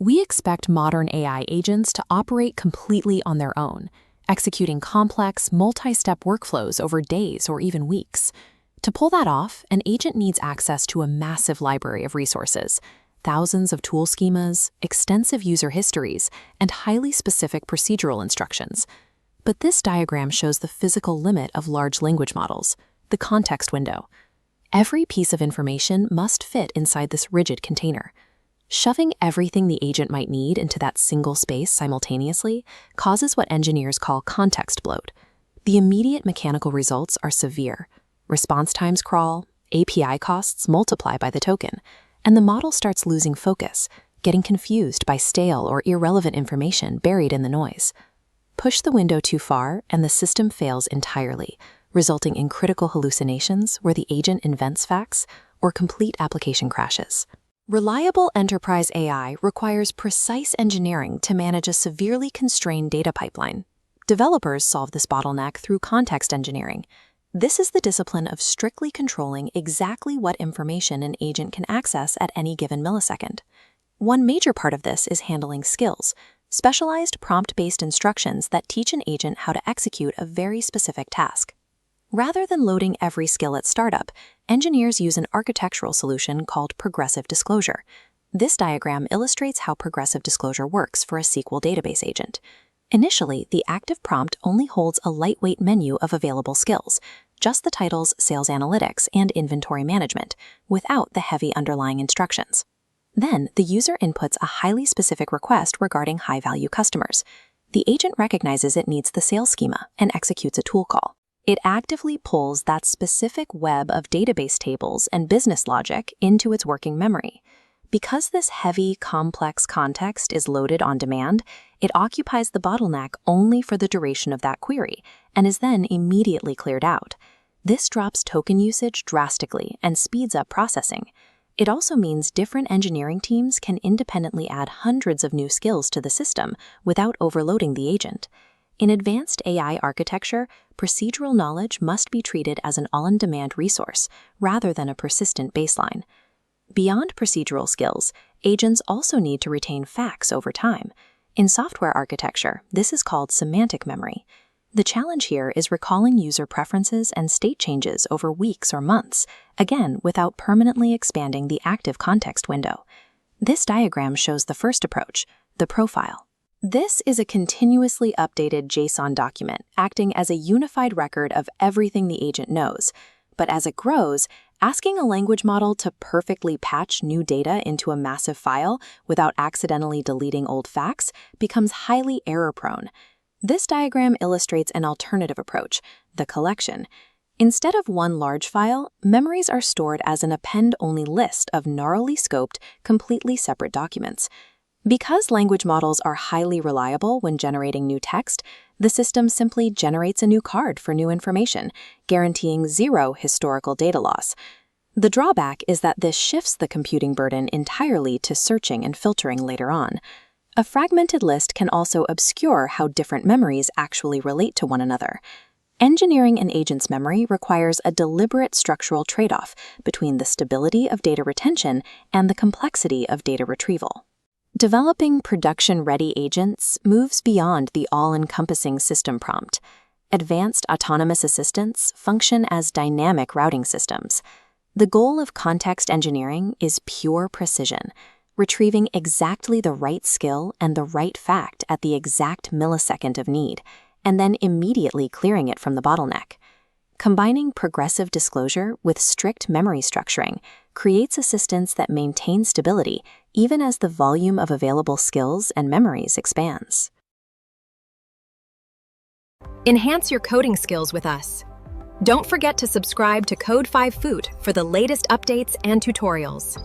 We expect modern AI agents to operate completely on their own, executing complex, multi-step workflows over days or even weeks. To pull that off, an agent needs access to a massive library of resources, thousands of tool schemas, extensive user histories, and highly specific procedural instructions. But this diagram shows the physical limit of large language models, the context window. Every piece of information must fit inside this rigid container. Shoving everything the agent might need into that single space simultaneously causes what engineers call context bloat. The immediate mechanical results are severe. Response times crawl, API costs multiply by the token, and the model starts losing focus, getting confused by stale or irrelevant information buried in the noise. Push the window too far, and the system fails entirely, resulting in critical hallucinations where the agent invents facts or complete application crashes. Reliable enterprise AI requires precise engineering to manage a severely constrained data pipeline. Developers solve this bottleneck through context engineering. This is the discipline of strictly controlling exactly what information an agent can access at any given millisecond. One major part of this is handling skills, specialized prompt-based instructions that teach an agent how to execute a very specific task. Rather than loading every skill at startup, engineers use an architectural solution called progressive disclosure. This diagram illustrates how progressive disclosure works for a SQL database agent. Initially, the active prompt only holds a lightweight menu of available skills, just the titles Sales Analytics and Inventory Management, without the heavy underlying instructions. Then, the user inputs a highly specific request regarding high-value customers. The agent recognizes it needs the sales schema and executes a tool call. It actively pulls that specific web of database tables and business logic into its working memory. Because this heavy, complex context is loaded on demand, it occupies the bottleneck only for the duration of that query and is then immediately cleared out. This drops token usage drastically and speeds up processing. It also means different engineering teams can independently add hundreds of new skills to the system without overloading the agent. In advanced AI architecture, procedural knowledge must be treated as an all-in-demand resource rather than a persistent baseline. Beyond procedural skills, agents also need to retain facts over time. In software architecture, this is called semantic memory. The challenge here is recalling user preferences and state changes over weeks or months, again without permanently expanding the active context window. This diagram shows the first approach, the profile. This is a continuously updated JSON document, acting as a unified record of everything the agent knows. But as it grows, asking a language model to perfectly patch new data into a massive file without accidentally deleting old facts becomes highly error-prone. This diagram illustrates an alternative approach, the collection. Instead of one large file, memories are stored as an append-only list of narrowly scoped, completely separate documents. Because language models are highly reliable when generating new text, the system simply generates a new card for new information, guaranteeing zero historical data loss. The drawback is that this shifts the computing burden entirely to searching and filtering later on. A fragmented list can also obscure how different memories actually relate to one another. Engineering an agent's memory requires a deliberate structural trade-off between the stability of data retention and the complexity of data retrieval. Developing production-ready agents moves beyond the all-encompassing system prompt. Advanced autonomous assistants function as dynamic routing systems. The goal of context engineering is pure precision, retrieving exactly the right skill and the right fact at the exact millisecond of need, and then immediately clearing it from the bottleneck. Combining progressive disclosure with strict memory structuring creates assistants that maintain stability even as the volume of available skills and memories expands. Enhance your coding skills with us. Don't forget to subscribe to Code 5 Food for the latest updates and tutorials.